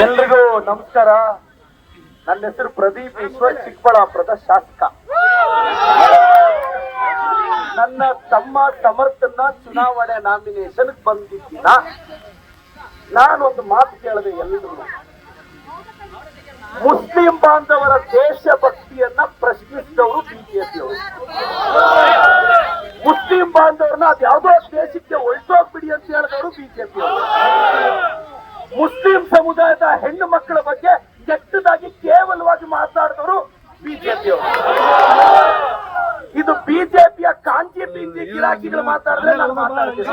ಎಲ್ರಿಗೂ ನಮಸ್ಕಾರ. ನನ್ನ ಹೆಸರು ಪ್ರದೀಪ್ ಈಶ್ವರ್, ಚಿಕ್ಕಬಳ್ಳಾಪುರದ ಶಾಸಕ. ನನ್ನ ತಮ್ಮ ಸಮರ್ಥನ ಚುನಾವಣೆ ನಾಮಿನೇಷನ್ ಬಂದಿದ್ದೀನ. ನಾನೊಂದು ಮಾತು ಕೇಳಿದೆ ಎಲ್ರಿಗೂ. ಮುಸ್ಲಿಂ ಬಾಂಧವರ ದೇಶಭಕ್ತಿಯನ್ನ ಪ್ರಶ್ನಿಸಿದವರು ಬಿಜೆಪಿಯವರು. ಮುಸ್ಲಿಂ ಬಾಂಧವರನ್ನ ಅದ್ಯಾವುದೋ ದೇಶಕ್ಕೆ ಹೊರಟೋಗ್ಬಿಡಿ ಅಂತ ಹೇಳಿದವರು ಬಿಜೆಪಿಯವರು. ಮುಸ್ಲಿಂ ಸಮುದಾಯದ ಹೆಣ್ಣು ಮಕ್ಕಳ ಬಗ್ಗೆ ಕೆಟ್ಟದಾಗಿ ಕೇವಲವಾಗಿ ಮಾತಾಡಿದವರು ಬಿಜೆಪಿಯವರು. ಇದು ಬಿಜೆಪಿಯ ಕಾಂಜಿ ಬೀಜಿ ಗಿರಾಕಿಗಳು ಮಾತಾಡಿದ್ರೆ ನಾನು ಮಾತಾಡ್ತೀನಿ.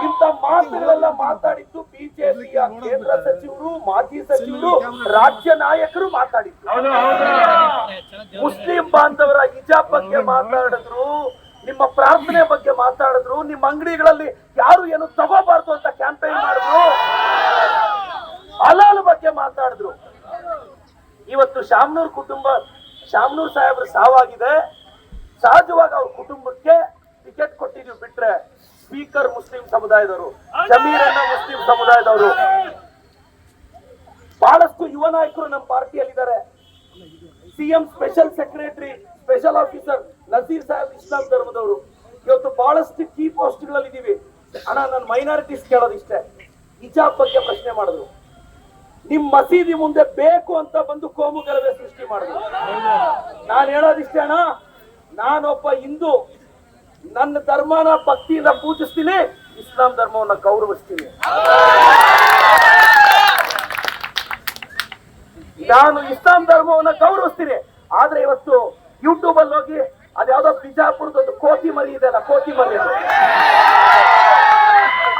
ಇಂಥ ಮಾತುಗಳೆಲ್ಲ ಮಾತಾಡಿದ್ದು ಬಿಜೆಪಿಯ ಕೇಂದ್ರ ಸಚಿವರು, ಮಾಜಿ ಸಚಿವರು, ರಾಜ್ಯ ನಾಯಕರು ಮಾತಾಡಿದ್ರು. ಮುಸ್ಲಿಂ ಬಾಂಧವರ ಹಿಜಾಬ್ ಬಗ್ಗೆ ಮಾತಾಡಿದ್ರು, ನಿಮ್ಮ ಪ್ರಾರ್ಥನೆ ಬಗ್ಗೆ ಮಾತಾಡಿದ್ರು, ನಿಮ್ಮ ಅಂಗಡಿಗಳಲ್ಲಿ ಯಾರು ಏನು ತಗೋಬಾರ್ದು ಅಂತ ಕ್ಯಾಂಪೇನ್ ಮಾಡಿದ್ರು, ಹಲಾಲ್ ಬಗ್ಗೆ ಮಾತಾಡಿದ್ರು. ಇವತ್ತು ಶಾಮನೂರ್ ಸಾಹೇಬ್ರ ಸಾವಾಗಿದೆ. ಸಹಜವಾಗಿ ಅವ್ರ ಕುಟುಂಬಕ್ಕೆ ಟಿಕೆಟ್ ಕೊಟ್ಟಿದ್ವಿ. ಬಿಟ್ರೆ ಸ್ಪೀಕರ್ ಮುಸ್ಲಿಂ ಸಮುದಾಯದವರು, ಜಮೀರಣ್ಣ ಮುಸ್ಲಿಂ ಸಮುದಾಯದವರು, ಬಹಳಷ್ಟು ಯುವ ನಾಯಕರು ನಮ್ಮ ಪಾರ್ಟಿಯಲ್ಲಿದ್ದಾರೆ. CM special secretary, special officer Nazeer Saheb ಇಸ್ಲಾಂ ಧರ್ಮದವರು. ಇವತ್ತು ಬಹಳಷ್ಟು ಕೀ ಪೋಸ್ಟ್ ಗಳಲ್ಲಿದ್ದೀವಿ. ಅಣ್ಣ, ನನ್ನ ಮೈನಾರಿಟೀಸ್ ಕೇಳೋದಿಷ್ಟೇ. ಹಿಜಾಬ್ ಬಗ್ಗೆ ಪ್ರಶ್ನೆ ಮಾಡಿದ್ರು. ನಿಮ್ ಮಸೀದಿ ಮುಂದೆ ಬೇಕು ಅಂತ ಬಂದು ಕೋಮು ಗಲಭೆ ಸೃಷ್ಟಿ ಮಾಡಿದ್ರು. ನಾನು ಹೇಳೋದಿಷ್ಟೇ ಅಣ್ಣ, ನಾನೊಬ್ಬ ಹಿಂದೂ, ನನ್ನ ಧರ್ಮನ ಭಕ್ತಿಯಿಂದ ಪೂಜಿಸ್ತೀನಿ, ಇಸ್ಲಾಂ ಧರ್ಮವನ್ನ ಗೌರವಿಸ್ತೀನಿ. ನಾನು ಇಸ್ಲಾಂ ಧರ್ಮವನ್ನ ಗೌರವಿಸ್ತೀನಿ. ಆದ್ರೆ ಇವತ್ತು ಯೂಟ್ಯೂಬ್ ಅಲ್ಲಿ ಹೋಗಿ ಅದ್ಯಾವುದೋ ಬಿಜಾಪುರದ ಒಂದು ಕೋತಿ ಮರಿ ಇದೆ ಅಲ್ಲ, ಕೋತಿ ಮರಿ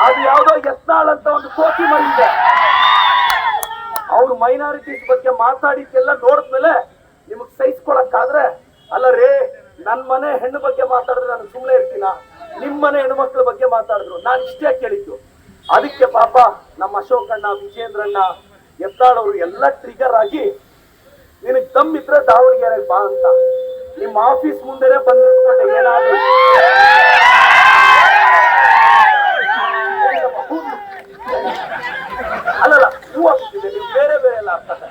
ಅದು ಯಾವ್ದೋ ಯತ್ನಾಳ್ ಅಂತ ಒಂದು ಕೋತಿ ಮರಿ ಇದೆ. ಅವ್ರು ಮೈನಾರಿಟೀಸ್ ಬಗ್ಗೆ ಮಾತಾಡಿದ್ದೆಲ್ಲ ನೋಡಿದ್ಮೇಲೆ ನಿಮಗ್ ಸಹಿಸ್ಕೊಳಕ್ಕಾದ್ರೆ, ಅಲ್ಲ ರೇ, ನನ್ ಮನೆ ಹೆಣ್ಣು ಬಗ್ಗೆ ಮಾತಾಡಿದ್ರೆ ನಾನು ಸುಮ್ಮನೆ ಇರ್ತೀನ? ನಿಮ್ ಮನೆ ಹೆಣ್ಣು ಮಕ್ಕಳ ಬಗ್ಗೆ ಮಾತಾಡಿದ್ರು, ನಾನು ಇಷ್ಟೇ ಕೇಳಿದ್ದು. ಅದಕ್ಕೆ ಪಾಪ ನಮ್ಮ ಅಶೋಕಣ್ಣ, ವಿಜೇಂದ್ರಣ್ಣ, ಯತ್ನಾಳ್ ಎಲ್ಲ ಟ್ರಿಗರ್ ಆಗಿ, ನಿನಗ್ ದಮ್ಮಿದ್ರೆ ದಾವಣಗೆರೆಗೆ ಬಾ ಅಂತ ನಿಮ್ಮ ಆಫೀಸ್ ಮುಂದೆನೆ ಬಂದು ನಿಂತ್ಕೊಂಡೆ. ಏನಾದ್ರು ಅಲ್ಲಲ್ಲ, ಹೂ ಆಗ್ತಿದೆ, ನೀವು ಬೇರೆ ಬೇರೆ ಎಲ್ಲ ಆಗ್ತದೆ.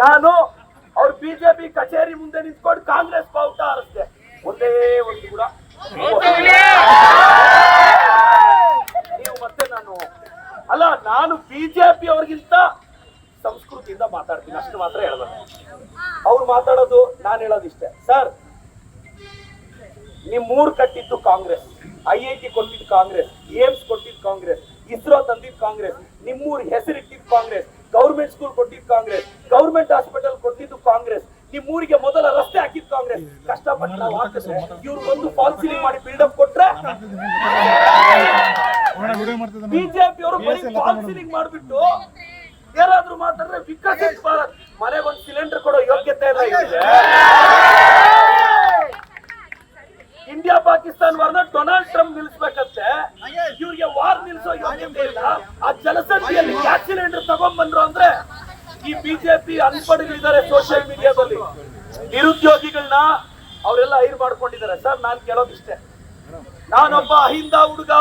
ನಾನು ಅವ್ರ ಬಿಜೆಪಿ ಕಚೇರಿ ಮುಂದೆ ನಿಂತ್ಕೊಂಡು ಕಾಂಗ್ರೆಸ್ ಬಾವುಟ ಹಾರಿಸ್ದೆ. ಒಂದೇ ಒಂದು ಕೂಡ ನೀವು ಮತ್ತೆ ನಾನು ಬಿಜೆಪಿ ಅವ್ರಿಗಿಂತ ಸಂಸ್ಕೃತಿಯಿಂದ ಮಾತಾಡ್ತೀನಿ, ಅಷ್ಟು ಮಾತ್ರ ಹೇಳ್ಬೇಕು. ಅವ್ರು ಮಾತಾಡೋದು, ನಾನು ಹೇಳೋದಿಷ್ಟೇ. ಸರ್, ನಿಮ್ ಮೂರ್ ಕಟ್ಟಿದ್ದು ಕಾಂಗ್ರೆಸ್, IIT ಕೊಟ್ಟಿದ್ದು ಕಾಂಗ್ರೆಸ್, ಏಮ್ಸ್ ಕೊಟ್ಟಿದ್ದು ಕಾಂಗ್ರೆಸ್, ಇಸ್ರೋ ತಂದಿದ್ದು ಕಾಂಗ್ರೆಸ್, ನಿಮ್ಮೂರ್ ಹೆಸರಿಟ್ಟಿದ್ದು ಕಾಂಗ್ರೆಸ್, ಗೌರ್ಮೆಂಟ್ ಸ್ಕೂಲ್ ಕೊಟ್ಟಿದ್ದು ಕಾಂಗ್ರೆಸ್, ಗೌರ್ಮೆಂಟ್ ಹಾಸ್ಪಿಟಲ್ ಕೊಟ್ಟಿದ್ದು ಕಾಂಗ್ರೆಸ್, ನಿಮ್ಮೂರಿಗೆ ಮೊದಲ ರಸ್ತೆ ಹಾಕಿದ್ದು ಕಾಂಗ್ರೆಸ್. ಕಷ್ಟಪಟ್ಟು ನಾವು ಹಾಕಿದ್ರೆ ಇವ್ರು ಒಂದು ಫಾಲ್ ಸೀಲಿಂಗ್ ಮಾಡಿ ಬಿಲ್ಡಪ್ ಕೊಟ್ರೆ ಬಿಜೆಪಿ ಅವರು ಬರೀ ಫಾಲ್ ಸೀಲಿಂಗ್ ಮಾಡ್ಬಿಟ್ಟು ಯಾರಾದ್ರೂ ಮಾತಾಡಿದ್ರೆ ವಿಕಸಿತ ಭಾರತ್, ಮನೆಗೆ ಒಂದು ಸಿಲಿಂಡರ್ ಕೊಡೋ ಯೋಗ್ಯತೆ ಇಲ್ಲ ಇದೆ. ಇಂಡಿಯಾ ಪಾಕಿಸ್ತಾನ ವಾರ್ನ ಡೊನಾಲ್ಡ್ ಟ್ರಂಪ್ ನಿಲ್ಲಿಸ್ಬೇಕಂತೆ, ಇವ್ರಿಗೆ ವಾರ್ ನಿಲ್ಸೋ ಯೋಗ್ಯತೆ ಇಲ್ಲ. ಆ ಜಲಸಂಧಿಯಲ್ಲಿ ಗ್ಯಾಸ್ ಸಿಲಿಂಡರ್ ತಗೊಂಡ್ ಬಂದ್ರು ಅಂದ್ರೆ ಈ ಬಿಜೆಪಿ ಅನ್ಪಡಿಗಳಿದ್ದಾರೆ ಸೋಷಿಯಲ್ ಮೀಡಿಯಾದಲ್ಲಿ, ನಿರುದ್ಯೋಗಿಗಳನ್ನ ಅವರೆಲ್ಲ ಹೈರ್ ಮಾಡ್ಕೊಂಡಿದ್ದಾರೆ. ಸರ್, ನಾನ್ ಕೇಳೋದಿಷ್ಟೇ, ನಾನೊಬ್ಬ ಅಹಿಂದ ಹುಡುಗ,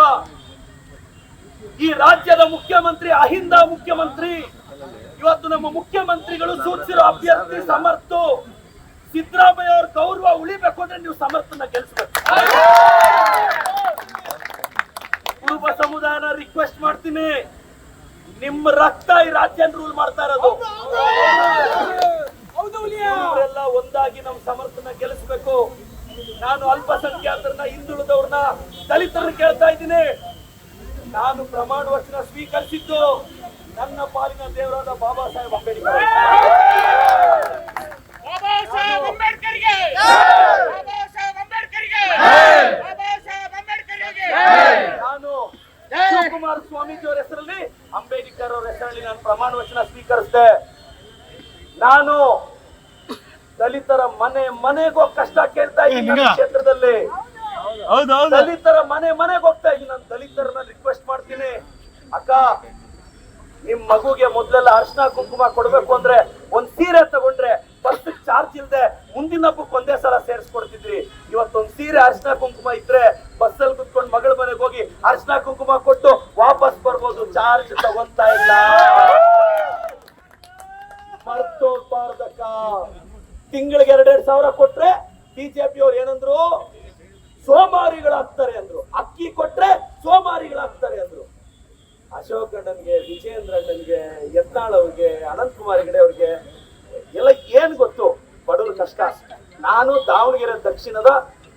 ಈ ರಾಜ್ಯದ ಮುಖ್ಯಮಂತ್ರಿ ಅಹಿಂದ ಮುಖ್ಯಮಂತ್ರಿ. ಇವತ್ತು ನಮ್ಮ ಮುಖ್ಯಮಂತ್ರಿಗಳು ಸೂಚಿಸಿರೋ ಅಭ್ಯರ್ಥಿ ಸಮರ್ಥ. ಸಿದ್ದರಾಮಯ್ಯ ಅವ್ರ ಗೌರವ ಉಳಿಬೇಕು ಅಂದ್ರೆ ನೀವು ಸಮರ್ಥನ ಗೆಲ್ಸ್ಬೇಕು. ಕುರುಬ ಸಮುದಾಯನ ರಿಕ್ವೆಸ್ಟ್ ಮಾಡ್ತೀನಿ, ನಿಮ್ಮ ರಕ್ತ ಈ ರಾಜ್ಯ ರೂಲ್ ಮಾಡ್ತಾ ಇರೋದು. ಅವರೆಲ್ಲ ಒಂದಾಗಿ ನಮ್ಮ ಸಮರ್ಥನ ಗೆಲ್ಲಿಸ್ಬೇಕು. ನಾನು ಅಲ್ಪಸಂಖ್ಯಾತರನ್ನ, ಹಿಂದುಳಿದವ್ರನ್ನ, ದಲಿತರನ್ನ ಕೇಳ್ತಾ ಇದ್ದೀನಿ. ನಾನು ಪ್ರಮಾಣ ವಚನ ಸ್ವೀಕರಿಸಿದ್ದು ನನ್ನ ಪಾಲಿನ ದೇವರಾದ ಬಾಬಾ ಸಾಹೇಬ್ ಅಂಬೇಡ್ಕರ್. ನಾನು ಶಿವಕುಮಾರ ಸ್ವಾಮೀಜಿ ಅವರ ಹೆಸರಲ್ಲಿ, ಅಂಬೇಡ್ಕರ್ ಅವರ ಹೆಸರಲ್ಲಿ ನಾನು ಪ್ರಮಾಣ ವಚನ ಸ್ವೀಕರಿಸಿದೆ. ನಾನು ದಲಿತರ ಮನೆಗೆ ಕಷ್ಟ ಕೇಳ್ತಾ ಇದ್ದೀನಿ ಕ್ಷೇತ್ರದಲ್ಲಿ. ದಲಿತರ ಮನೆಗೆ ಹೋಗ್ತಾ ಇದ್ದೀನಿ. ನಾನು ದಲಿತರನ್ನ ರಿಕ್ವೆಸ್ಟ್ ಮಾಡ್ತೀನಿ, ಅಕ್ಕ, ನಿಮ್ ಮಗುಗೆ ಮೊದ್ಲೆಲ್ಲ ಅರ್ಶನ ಕುಂಕುಮ ಕೊಡ್ಬೇಕು ಅಂದ್ರೆ ಒಂದ್ ಸೀರೆ ತಗೊಂಡ್ರೆ ಬಸ್ ಚಾರ್ಜ್ ಇಲ್ದೆ ಮುಂದಿನ ಹಬ್ಬಕ್ಕೆ ಒಂದೇ ಸಲ ಸೇರಿಸ್ಕೊಡ್ತಿದ್ರಿ. ಇವತ್ತೊಂದ್ ಸೀರೆ ಅರ್ಶನ ಕುಂಕುಮ ಇದ್ರೆ ಬಸ್ಸಲ್ಲಿ ಕುತ್ಕೊಂಡು ಮಗಳ ಮನೆಗೆ ಹೋಗಿ ಅರ್ಶನ ಕುಂಕುಮ ಕೊಟ್ಟು ವಾಪಸ್ ಬರ್ಬೋದು, ಚಾರ್ಜ್ ತಗೊಂತಾ ಇಲ್ಲ. ಮರ್ತೋಗ್ಬಾರ್ದಕ್ಕ. ತಿಂಗಳಿಗೆ 2,000 ಸಾವಿರ ಕೊಟ್ರೆ ಬಿಜೆಪಿ ಅವ್ರು ಏನಂದ್ರು, ಸೋಮಾರಿಗಳಾಗ್ತಾರೆ ಅಂದ್ರು. ಅಕ್ಕಿ ಕೊಟ್ರೆ ಸೋಮಾರಿಗಳಾಗ್ತಾರೆ ಅಂದ್ರು. ಅಶೋಕ್ ಅಣ್ಣನ್ಗೆ, ವಿಜಯೇಂದ್ರ ಅಣ್ಣನ್ಗೆ, ಯತ್ನಾಳ್ ಅವ್ರಿಗೆ, ಅನಂತ್ ಕುಮಾರ್ ಹೆಗಡೆ ಅವ್ರಿಗೆ ಎಲ್ಲ ಏನ್ ಗೊತ್ತು ಬಡವ್ರ ಕಷ್ಟ. ನಾನು ದಾವಣಗೆರೆ ದಕ್ಷಿಣದ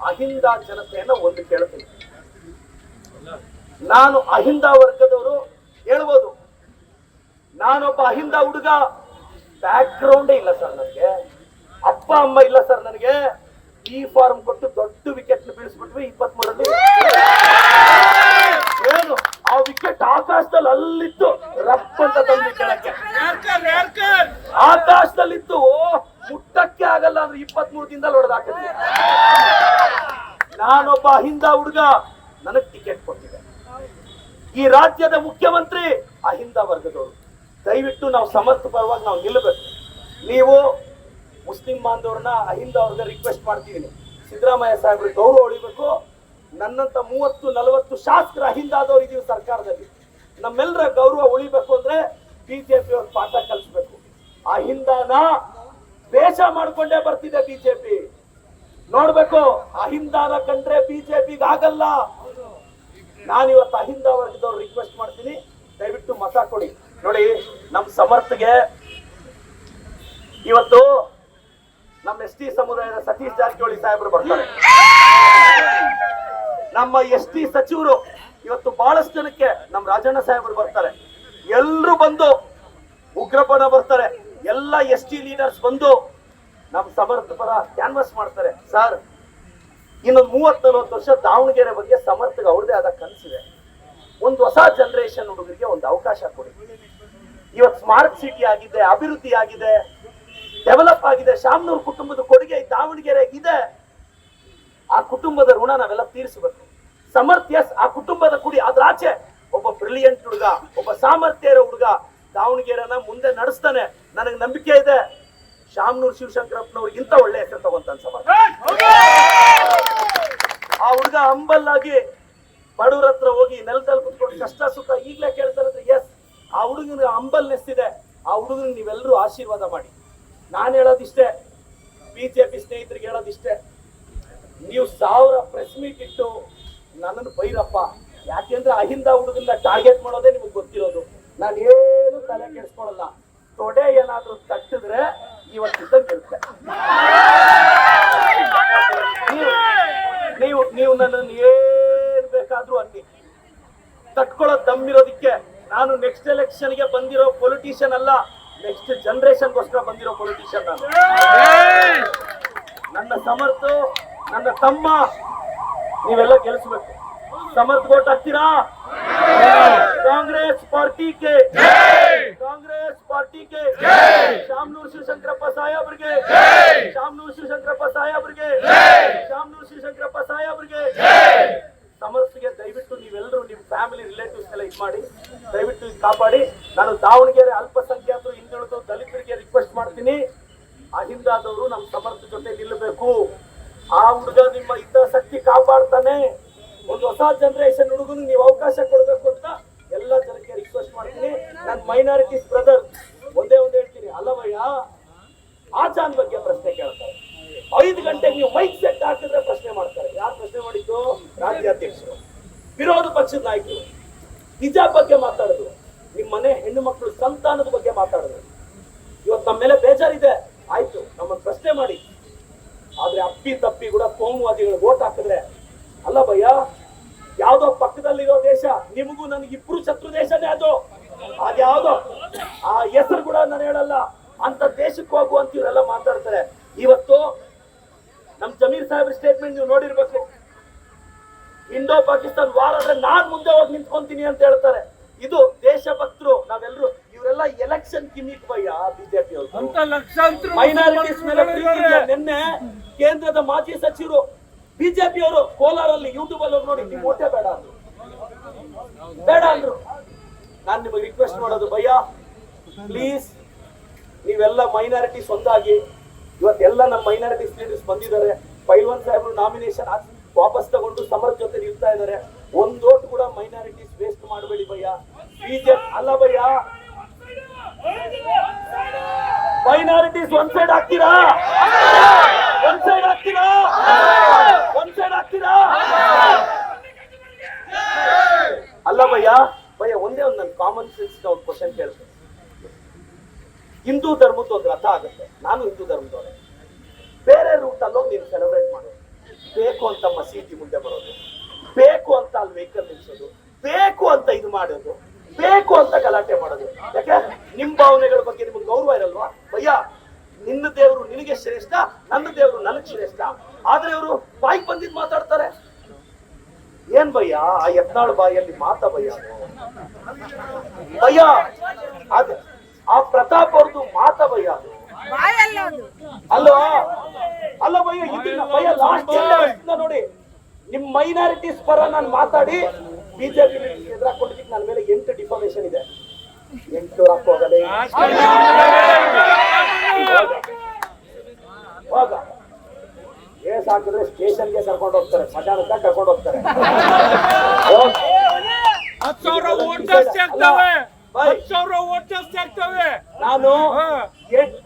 ಅಹಿಂದ ಜನತೆಯನ್ನ ಒಂದು ಕೇಳ್ತೀನಿ. ನಾನು ಅಹಿಂದ ವರ್ಗದವರು ಹೇಳ್ಬೋದು, ನಾನೊಬ್ಬ ಅಹಿಂದ ಹುಡುಗ, ಬ್ಯಾಕ್ ಗ್ರೌಂಡೇ ಇಲ್ಲ ಸರ್ ನನಗೆ, ಅಪ್ಪ ಅಮ್ಮ ಇಲ್ಲ ಸರ್ ನನಗೆ. ಈ ಫಾರ್ಮ್ ಕೊಟ್ಟು ದೊಡ್ಡ ವಿಕೆಟ್ ಬೀಳಿಸ್ಬಿಟ್ವಿ 23ರಲ್ಲಿ. ಏನು ಆ ವಿಕೆಟ್ ಆಕಾಶದಲ್ಲಿ ಅಲ್ಲಿತ್ತು, ರಫ್ ಅಂತ ತಂದು ಕೆಳಕ್ಕೆ ಆಕಾಶದಲ್ಲಿತ್ತು. ಮುಟ್ಟಕ್ಕೆ ಆಗಲ್ಲ ಅಂದ್ರೆ 23 ದಿನದಲ್ಲಿ ಹೊಡೆದಾಕಿದ್ವಿ. ನಾನೊಬ್ಬ ಅಹಿಂದ ಹುಡುಗ, ನನಗ್ ಟಿಕೆಟ್ ಕೊಟ್ಟಿದೆ. ಈ ರಾಜ್ಯದ ಮುಖ್ಯಮಂತ್ರಿ ಅಹಿಂದ ವರ್ಗದವರು. ದಯವಿಟ್ಟು ನಾವು ಸಮರ್ಥ ಪರವಾಗಿ ನಾವು ನಿಲ್ಲಬೇಕು. ನೀವು ಮುಸ್ಲಿಂ ಬಾಂಧವ್ರನ್ನ ಅಹಿಂದ ವರ್ಗ ರಿಕ್ವೆಸ್ಟ್ ಮಾಡ್ತಿದ್ದೀನಿ, ಸಿದ್ದರಾಮಯ್ಯ ಸಾಹೇಬ್ರಿಗೆ ಗೌರವ ಉಳಿಬೇಕು. ನನ್ನಂತ 30-40 ಶಾಸಕರ ಅಹಿಂದಾದವ್ರು ಇದೀವಿ ಸರ್ಕಾರದಲ್ಲಿ, ನಮ್ಮೆಲ್ಲರ ಗೌರವ ಉಳಿಬೇಕು ಅಂದ್ರೆ ಬಿಜೆಪಿ ಅವ್ರ ಪಾಠ ಕಲಿಸ್ಬೇಕು. ಅಹಿಂದನ ದ್ವೇಷ ಮಾಡ್ಕೊಂಡೇ ಬರ್ತಿದೆ ಬಿಜೆಪಿ. ನೋಡ್ಬೇಕು, ಅಹಿಂದನ ಕಂಡ್ರೆ ಬಿಜೆಪಿಗೆ ಆಗಲ್ಲ. ನಾನಿವತ್ತು ಅಹಿಂದ ವರ್ಗದವ್ರು ರಿಕ್ವೆಸ್ಟ್ ಮಾಡ್ತೀನಿ, ದಯವಿಟ್ಟು ಮತ ಕೊಡಿ. ನೋಡಿ, ನಮ್ ಸಮರ್ಥಗೆ ಇವತ್ತು ನಮ್ಮ ST ಸಮುದಾಯದ ಸತೀಶ್ ಜಾರಕಿಹೊಳಿ ಸಾಹೇಬರು ಬರ್ತಾರೆ. ನಮ್ಮ ST ಸಚಿವರು ಇವತ್ತು ಬಹಳಷ್ಟು ಜನಕ್ಕೆ ನಮ್ಮ ರಾಜಣ್ಣ ಸಾಹೇಬರು ಬರ್ತಾರೆ. ಎಲ್ರು ಬಂದು, ಉಗ್ರಪ್ಪನ ಬರ್ತಾರೆ, ಎಲ್ಲ ST ಲೀಡರ್ಸ್ ಬಂದು ನಮ್ಮ ಸಮರ್ಥ ಪರ ಕ್ಯಾನ್ವಸ್ ಮಾಡ್ತಾರೆ. ಸರ್, ಇನ್ನೊಂದು 30-40 ವರ್ಷ ದಾವಣಗೆರೆ ಬಗ್ಗೆ ಸಮರ್ಥಗೆ ಅವ್ರದೇ ಆದ ಕನಸಿದೆ. ಒಂದು ಹೊಸ ಜನರೇಷನ್ ಹುಡುಗರಿಗೆ ಒಂದು ಅವಕಾಶ ಕೊಡಿ. ಇವತ್ತು ಸ್ಮಾರ್ಟ್ ಸಿಟಿ ಆಗಿದೆ, ಅಭಿವೃದ್ಧಿ ಆಗಿದೆ, ಡೆವಲಪ್ ಆಗಿದೆ. ಶಾಮನೂರ್ ಕುಟುಂಬದ ಕೊಡುಗೆ ದಾವಣಗೆರೆ ಇದೆ. ಆ ಕುಟುಂಬದ ಋಣ ನಾವೆಲ್ಲ ತೀರಿಸಬೇಕು. ಸಮರ್ಥ್ಯ ಆ ಕುಟುಂಬದ ಕುಡಿ, ಅದ್ರ ಆಚೆ ಒಬ್ಬ ಬ್ರಿಲಿಯಂಟ್ ಹುಡುಗ, ಒಬ್ಬ ಸಾಮರ್ಥ್ಯ ಇರೋ ಹುಡುಗ ದಾವಣಗೆರೆನ ಮುಂದೆ ನಡೆಸ್ತಾನೆ. ನನಗೆ ನಂಬಿಕೆ ಇದೆ, ಶಾಮನೂರ್ ಶಿವಶಂಕರಪ್ಪನವ್ರಿಗಿಂತ ಒಳ್ಳೆ ಹೆಸರು ತಗೊಂತಾನೆ ಸಮಾಜ. ಆ ಹುಡುಗ ಹಂಬಲ್ ಆಗಿ ಬಡವ್ರ ಹತ್ರ ಹೋಗಿ ನೆಲದಲ್ಲಿ ಕುತ್ಕೊಂಡು ಕಷ್ಟ ಸುಖ ಈಗ್ಲೇ ಕೇಳ್ತಾರೆ. ಎಸ್, ಆ ಹುಡುಗನ ಹಂಬಲ್ನೆಸ್ ಇದೆ. ಆ ಹುಡುಗನ ನೀವೆಲ್ಲರೂ ಆಶೀರ್ವಾದ ಮಾಡಿ. ನಾನು ಹೇಳೋದಿಷ್ಟೇ, ಬಿಜೆಪಿ ಸ್ನೇಹಿತರಿಗೆ ಹೇಳೋದಿಷ್ಟೇ, ನೀವು 1000 ಪ್ರೆಸ್ ಮೀಟ್ ಇಟ್ಟು ನನ್ನನ್ನು ಬೈರಪ್ಪ. ಯಾಕೆಂದ್ರೆ ಅಹಿಂದ ಹುಡುಗನ್ನ ಟಾರ್ಗೆಟ್ ಮಾಡೋದೇ ನಿಮಗೆ ಗೊತ್ತಿರೋದು. ನಾನು ಏನು ತಲೆ ಕೆಡಿಸ್ಕೊಳ್ಳಲ್ಲ. ತೊಡೆ ಏನಾದ್ರೂ ತಟ್ಟಿದ್ರೆ ಇವತ್ತಿದ್ದಂಗಿರುತ್ತೆ. ನೀವು ನನ್ನನ್ನು ಏನ್ ಬೇಕಾದ್ರೂ ಅನ್ನಿ, ತಟ್ಕೊಳ್ಳೋ ದಮ್ಮಿರೋದಿಕ್ಕೆ ನಾನು ನೆಕ್ಸ್ಟ್ ಎಲೆಕ್ಷನ್ಗೆ ಬಂದಿರೋ ಪೊಲಿಟಿಷಿಯನ್ ಅಲ್ಲ, ನೆಕ್ಸ್ಟ್ ಜನರೇಷನ್ಗೋಸ್ಕರ ಬಂದಿರೋ ಪೊಲಿಟಿಷಿಯನ್ ನಾನು. ನನ್ನ ಸಮರ್ಥ, ನನ್ನ ತಮ್ಮ, ನೀವೆಲ್ಲ ಗೆಲ್ಲಿಸ್ಬೇಕು. ಸಮರ್ಥ ವೋಟ್ ಹಾಕ್ತೀರಾ? ಕಾಂಗ್ರೆಸ್ ಪಾರ್ಟಿಗೆ, ಕಾಂಗ್ರೆಸ್ ಪಾರ್ಟಿಗೆ, ಶಾಮನೂರ್ ಶಿವಶಂಕರಪ್ಪ ಸಾಹೇಬ್ರಿಗೆ, ಶಾಮನೂರ್ ಶಿವಶಂಕರಪ್ಪ ಸಾಹೇಬ್ರಿಗೆ, ಶಾಮನೂರ್ ಶಿವಶಂಕರಪ್ಪ ಸಾಹೇಬ್ರಿಗೆ. ಸಮರ್ಥಗೆ ದಯವಿಟ್ಟು ನೀವೆಲ್ಲರೂ ನಿಮ್ಮ ಫ್ಯಾಮಿಲಿ ರಿಲೇಟಿವ್ಸ್ ಎಲ್ಲ ಇದು ಮಾಡಿ, ದಯವಿಟ್ಟು ಇದು ಕಾಪಾಡಿ. ನಾನು ದಾವಣಗೆರೆ ಅಲ್ಪಸಂಖ್ಯಾತರು, ಹಿಂದುಳಿದು ದಲಿತರಿಗೆ ರಿಕ್ವೆಸ್ಟ್ ಮಾಡ್ತೀನಿ, ಅಹಿಂದಾದವರು ನಮ್ಮ ಸಮರ್ಥ ಜೊತೆ ನಿಲ್ಲಬೇಕು. ಆ ಹುಡುಗ ನಿಮ್ಮ ಹಿತಾಸಕ್ತಿ ಕಾಪಾಡ್ತಾನೆ. ಒಂದು ಹೊಸ ಜನರೇಷನ್ ಹುಡುಗನ ನೀವು ಅವಕಾಶ ಕೊಡಬೇಕು ಅಂತ ಎಲ್ಲ ಜನಕ್ಕೆ ರಿಕ್ವೆಸ್ಟ್ ಮಾಡ್ತೀನಿ. ನನ್ನ ಮೈನಾರಿಟೀಸ್ ಬ್ರದರ್ ಒಂದೇ ಹೇಳ್ತೀನಿ, ಅಲ್ಲವಯ್ಯ ಆಚಾನ್ ಬಗ್ಗೆ ಪ್ರಶ್ನೆ ಕೇಳ್ತಾರೆ. 5 ಗಂಟೆಗೆ ನೀವು ಮೈಕ್ ಸೆಟ್ ಹಾಕಿದ್ರೆ ಪ್ರಶ್ನೆ ಮಾಡ್ತಾರೆ. ಯಾರು ಪ್ರಶ್ನೆ ಮಾಡಿದ್ದು? ರಾಜ್ಯಾಧ್ಯಕ್ಷರು, ವಿರೋಧ ಪಕ್ಷದ ನಾಯಕರು. ಹಿಜಾಬ್ ಬಗ್ಗೆ ಮಾತಾಡಿದ್ರು, ನಿಮ್ಮ ಮನೆ ಹೆಣ್ಣು ಮಕ್ಕಳು ಸಂತಾನದ ಬಗ್ಗೆ ಮಾತಾಡಿದ್ರು. ಇವತ್ತು ನಮ್ಮ ಮೇಲೆ ಬೇಜಾರಿದೆ, ಆಯ್ತು, ನಮ್ಮನ್ನು ಪ್ರಶ್ನೆ ಮಾಡಿ. ಆದ್ರೆ ಅಪ್ಪಿ ತಪ್ಪಿ ಕೂಡ ಕೋಮುವಾದಿಗಳು ವೋಟ್ ಹಾಕಿದ್ರೆ, ಅಲ್ಲ ಭಯ್ಯ, ಯಾವ್ದೋ ಪಕ್ಕದಲ್ಲಿರೋ ದೇಶ, ನಿಮಗೂ ನನಗಿಬ್ರು ಶತ್ರು ದೇಶನೇ ಅದು. ಅದ್ಯಾವ್ದೋ ಆ ಹೆಸರು ಕೂಡ ನಾನು ಹೇಳಲ್ಲ, ಅಂತ ದೇಶಕ್ಕೆ ಹೋಗು ಅಂತ ಇವರೆಲ್ಲ ಮಾತಾಡ್ತಾರೆ. ಇವತ್ತು ನಮ್ ಜಮೀರ್ ಸಾಹೇಬ್ರ ಸ್ಟೇಟ್ಮೆಂಟ್ ನೀವು ನೋಡಿರ್ಬೇಕು. ಇಂಡೋ ಪಾಕಿಸ್ತಾನ್ ವಾರ್ ಆದ್ರೆ ನಾನ್ ಮುಂದೆ ಹೋಗಿ ನಿಂತ್ಕೊಂತೀನಿ ಅಂತ ಹೇಳ್ತಾರೆ. ಇದು ದೇಶಭಕ್ತರು ನಾವೆಲ್ಲರೂ. ಇವರೆಲ್ಲ ಎಲೆಕ್ಷನ್ ಕಿಮಿಕ್ ಭಯ್ಯ ಬಿಜೆಪಿ ಅವರು. ಮೈನಾರಿಟೀಸ್ ಮೇಲೆ ನಿನ್ನೆ ಕೇಂದ್ರದ ಮಾಜಿ ಸಚಿವರು ಬಿಜೆಪಿ ಅವರು ಕೋಲಾರಲ್ಲಿ ಯೂಟ್ಯೂಬ್ ಅಲ್ಲಿ ನೋಡಿ, ನೀವು ಓಟೇ ಬೇಡ ಅಂದ್ರು, ಬೇಡ ಅಂದ್ರು. ನಾನ್ ನಿಮಗೆ ರಿಕ್ವೆಸ್ಟ್ ಮಾಡೋದು, ಭಯ್ಯ ಪ್ಲೀಸ್ ನೀವೆಲ್ಲ ಮೈನಾರಿಟೀಸ್ ಒಂದಾಗಿ ಇವತ್ತೆಲ್ಲ ನಮ್ಮ ಮೈನಾರಿಟೀಸ್ ಲೀಡರ್ಸ್ ಬಂದಿದ್ದಾರೆ. ಪೈಲ್ವಾನ್ ಸಾಹೇಬ್ರು ನಾಮಿನೇಷನ್ ವಾಪಸ್ ತಗೊಂಡು ಸಮರ್ ಜೊತೆ ನಿಲ್ತಾ ಇದ್ದಾರೆ. ಒಂದ್ ಓಟ್ ಕೂಡ ಮೈನಾರಿಟೀಸ್ ವೇಸ್ಟ್ ಮಾಡಬೇಡಿ ಭಯ್ಯ. ಬಿಜೆಪಿ ಅಲ್ಲ ಭಯ್ಯ, ಮೈನಾರಿಟೀಸ್ ಒಂದ್ ಸೈಡ್ ಆಗ್ತೀರಾ, ಒಂದ್ ಸೈಡ್ ಆಗ್ತೀರಾ, ಒಂದ್ ಸೈಡ್ ಆಗ್ತೀರಾ. ಅಲ್ಲ ಭಯ್ಯ, ಒಂದೇ ಒಂದು ನನ್ನ ಕಾಮನ್ ಸೆನ್ಸ್ ಒಂದು ಕ್ವಶನ್ ಕೇಳ್ತೇನೆ. ಹಿಂದೂ ಧರ್ಮದ ಒಂದು ರಥ ಆಗುತ್ತೆ, ನಾನು ಹಿಂದೂ ಧರ್ಮದವರೇ. ಬೇರೆ ರೂಟ್ ಅಲ್ಲೋಗಿ ನೀನು ಸೆಲೆಬ್ರೇಟ್ ಮಾಡೋದು, ಬೇಕು ಅಂತ ಮಸೀದಿ ಮುಂದೆ ಬರೋದು, ಬೇಕು ಅಂತ ಅಲ್ಲಿ ವೆಹಿಕಲ್ ನಿಲ್ಸೋದು, ಬೇಕು ಅಂತ ಇದು ಮಾಡೋದು, ಬೇಕು ಅಂತ ಗಲಾಟೆ ಮಾಡೋದು. ಯಾಕೆ ನಿಮ್ ಭಾವನೆಗಳ ಬಗ್ಗೆ ನಿಮ್ಗೆ ಗೌರವ ಇರಲ್ವಾ ಭಯ್ಯ? ನಿನ್ನ ದೇವರು ನಿನಗೆ ಶ್ರೇಷ್ಠ, ನನ್ನ ದೇವರು ನನಗೆ ಶ್ರೇಷ್ಠ. ಆದ್ರೆ ಇವರು ಬಾಯಿಗೆ ಬಂದಿದ್ ಮಾತಾಡ್ತಾರೆ. ಏನ್ ಭಯ್ಯ ಆ ಯತ್ನಾಳ್ ಬಾಯಲ್ಲಿ ಮಾತಾ ಭಯ್ಯ? ಭಯ್ಯ ಅದ ಆ ಪ್ರತಾಪ್ ಅವ್ರದ್ದು ಮಾತಾ ಭಯ್ಯ? ಅಲ್ವಾ? ಅಲ್ಲ ಭಯ್ಯ, ಇದನ್ನ ಭಯ್ಯ ಲಾಸ್ಟ್ ನೋಡಿ, ನಿಮ್ ಮೈನಾರಿಟೀಸ್ ಪರ ನಾನು ಮಾತಾಡಿ ಬಿಜೆಪಿ ಎದುರಾಕೊಂಡಿದ್ದಕ್ಕೆ ನನ್ನ ಮೇಲೆ 8 ಡಿಫಾಮೇಶನ್ ಇದೆ. 8 ಹಾಕೋಗಲೇ ಹೋಗ ಕೇಸ್ ಹಾಕಿದ್ರೆ ಸ್ಟೇಷನ್ಗೆ ಕರ್ಕೊಂಡು ಹೋಗ್ತಾರೆ, ಮಧ್ಯಾಹ್ನಕ್ಕೆ ಕರ್ಕೊಂಡು ಹೋಗ್ತಾರೆ. 10,000 ವೋಟ್ ಜಾಸ್ತಿ ಆಗ್ತವೆ, 10,000 ವೋಟ್ ಜಾಸ್ತಿ ಆಗ್ತವೆ. ನಾನು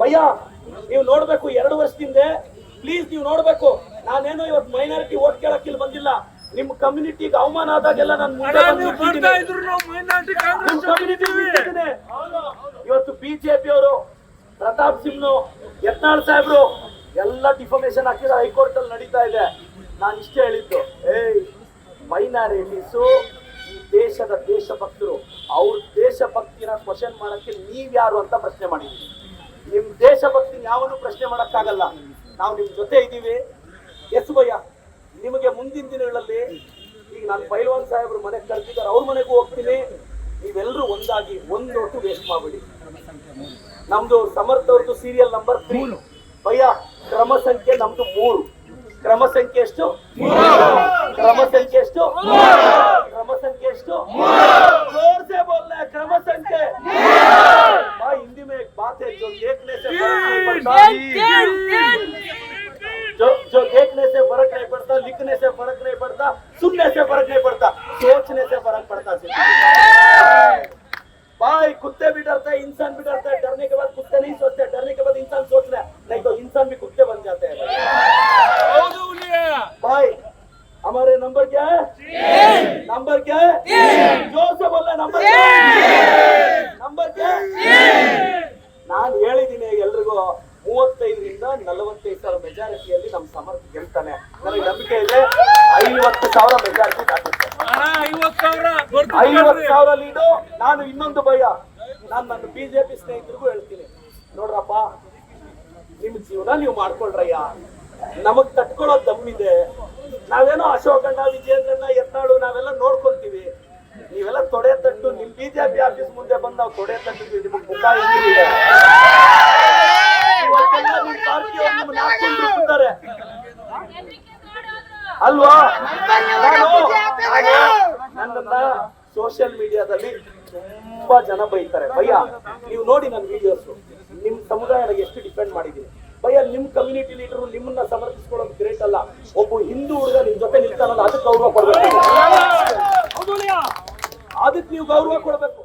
ಭಯ್ಯ ನೀವು ನೋಡ್ಬೇಕು, 2 ವರ್ಷದಿಂದ ಪ್ಲೀಸ್ ನೀವು ನೋಡ್ಬೇಕು, ನಾನೇನೋ ಇವತ್ತು ಮೈನಾರಿಟಿ ವೋಟ್ ಕೇಳಕ್ ಇಲ್ಲಿ ಬಂದಿಲ್ಲ. ನಿಮ್ ಕಮ್ಯುನಿಟಿಗೆ ಅವಮಾನ ಆದಾಗೆಲ್ಲ ನಾನು ಇವತ್ತು ಬಿಜೆಪಿ ಅವರು ಪ್ರತಾಪ್ ಸಿಂಗ್ ಯತ್ನಾಳ್ ಸಾಹೇಬ್ರು ಎಲ್ಲ ಡಿಫಾಮೇಶನ್ ಹಾಕಿದ್ರೆ ಹೈಕೋರ್ಟ್ ಅಲ್ಲಿ ನಡೀತಾ ಇದೆ. ನಾನು ಇಷ್ಟೇ ಹೇಳಿದ್ದು, ಮೈನಾರಿಟೀಸು ದೇಶದ ದೇಶಭಕ್ತರು, ಅವ್ರ ದೇಶಭಕ್ತಿನ ಕ್ವಶನ್ ಮಾಡಕ್ಕೆ ನೀವ್ ಯಾರು ಅಂತ ಪ್ರಶ್ನೆ ಮಾಡಿದ್ವಿ. ನಿಮ್ ದೇಶಭಕ್ತಿನ ಯಾವನು ಪ್ರಶ್ನೆ ಮಾಡಕ್ಕಾಗಲ್ಲ. ನಾವು ನಿಮ್ ಜೊತೆ ಇದ್ದೀವಿ. ಎಸ್ ಭಯ್ಯ, ನಿಮಗೆ ಮುಂದಿನ ದಿನಗಳಲ್ಲಿ ಈಗ ನಾನು ಪೈಲ್ವಾನ್ ಸಾಹೇಬ್ರು ಮನೆಗೆ ಕರೆದಿದ್ದಾರೆ, ಅವ್ರ ಮನೆಗೂ ಹೋಗ್ತೀನಿ. ನೀವೆಲ್ಲರೂ ಒಂದಾಗಿ ಒಂದು ಒಟ್ಟು ವೇಸ್ಟ್ ಮಾಡಬೇಡಿ. ನಮ್ದು ಸಮರ್ಥ ಅವ್ರದ್ದು ಸೀರಿಯಲ್ ನಂಬರ್ 3 ಭಯ್ಯ. ಕ್ರಮ ಸಂಖ್ಯೆ ನಮ್ದು 3. ಕ್ರಮ ಸಂಖ್ಯೆ ಎಷ್ಟು? ಕ್ರಮ ಸಂಖ್ಯೆ ಎಷ್ಟು? ಕ್ರಮ ಸಂಖ್ಯೆ ಎಷ್ಟು? जोर से बोलना है, क्रम संख्या। भाई हिंदी में एक बात है, जो देखने से जो देखने से फर्क नहीं पड़ता, लिखने से फर्क नहीं पड़ता, सुनने से फर्क नहीं पड़ता, सोचने से फर्क पड़ता है। भाई कुत्ते भी डरते हैं, इंसान भी डरता है। डरने के बाद कुत्ते नहीं सोचते, डरने के बाद इंसान सोच रहा है, नहीं तो इंसान भी कुत्ते बन जाते हैं। भाई हमारे नंबर क्या है? नंबर क्या है? जोर से बोलना, नंबर क्या है? नंबर क्या है? ನಾನು ಹೇಳಿದ್ದೀನಿ ಎಲ್ರಿಗೂ, 35ರಿಂದ 45,000 ಮೆಜಾರಿಟಿಯಲ್ಲಿ ನಮ್ಮ ಸಮರ್ಥ ಗೆಲ್ತಾನೆ. ನನಗೆ ನಂಬಿಕೆ ಇದೆ 50,000 ಮೆಜಾರಿಟಿ ದಾಟುತ್ತೆ. 50,000 ಲೀಡು. ನಾನು ಇನ್ನೊಂದು ಭಯ, ನಾನು ನನ್ನ ಬಿಜೆಪಿ ಸ್ನೇಹಿತರಿಗೂ ಹೇಳ್ತೀನಿ, ನೋಡ್ರಪ್ಪ ನಿಮ್ ಜೀವನ ನೀವು ಮಾಡ್ಕೊಳ್ರಯ್ಯ, ನಮಗ್ ತಟ್ಕೊಳ್ಳೋ ದಮ್ಮಿದೆ. ನಾವೇನೋ ಅಶೋಕಣ್ಣ, ವಿಜೇಂದ್ರಣ್ಣ, ಯತ್ನಾಳು ನಾವೆಲ್ಲ ನೋಡ್ಕೊಂತೀವಿ. ನೀವೆಲ್ಲ ತೊಡೆ ತಟ್ಟು ನಿಮ್ ಬಿಜೆಪಿ ಆಫೀಸ್ ಮುಂದೆ ಬಂದು ನಾವು ತೊಡೆ ತಟ್ಟಿದ್ವಿ, ನಿಮಗ್ ಮುಖ ಹೆಂಗಿದೆ ಇವತ್ತೆಲ್ಲ ನಿಮ್ ಪಾರ್ಟಿಯವ್ರು ನಿಮ್ಮನ್ನ ಹಾಕೊಂಡು ಬಿಡ್ತಾರೆ ಅಲ್ವಾ? ನನ್ನನ್ನ ಸೋಷಿಯಲ್ ಮೀಡಿಯಾದಲ್ಲಿ ತುಂಬಾ ಜನ ಬೈತಾರೆ. ಭಯ್ಯ ನೀವು ನೋಡಿ ನನ್ನ ವಿಡಿಯೋಸ್, ನಿಮ್ ಸಮುದಾಯ ನನಗೆ ಎಷ್ಟು ಡಿಪೆಂಡ್ ಮಾಡಿದೀನಿ ಭಯ್ಯ. ನಿಮ್ ಕಮ್ಯುನಿಟಿ ಲೀಡರ್ ನಿಮ್ಮನ್ನ ಸಮರ್ಥಿಸ್ಕೊಳ್ಳೋದು ಗ್ರೇಟ್ ಅಲ್ಲ, ಒಬ್ಬ ಹಿಂದೂ ಹುಡುಗ ನಿಮ್ ಜೊತೆ ನಿಲ್ತಾನಲ್ಲ, ಅದಕ್ಕೆ ಗೌರವ ಕೊಡ್ಬೇಕು. ಅದಕ್ಕೆ ನೀವು ಗೌರವ ಕೊಡ್ಬೇಕು.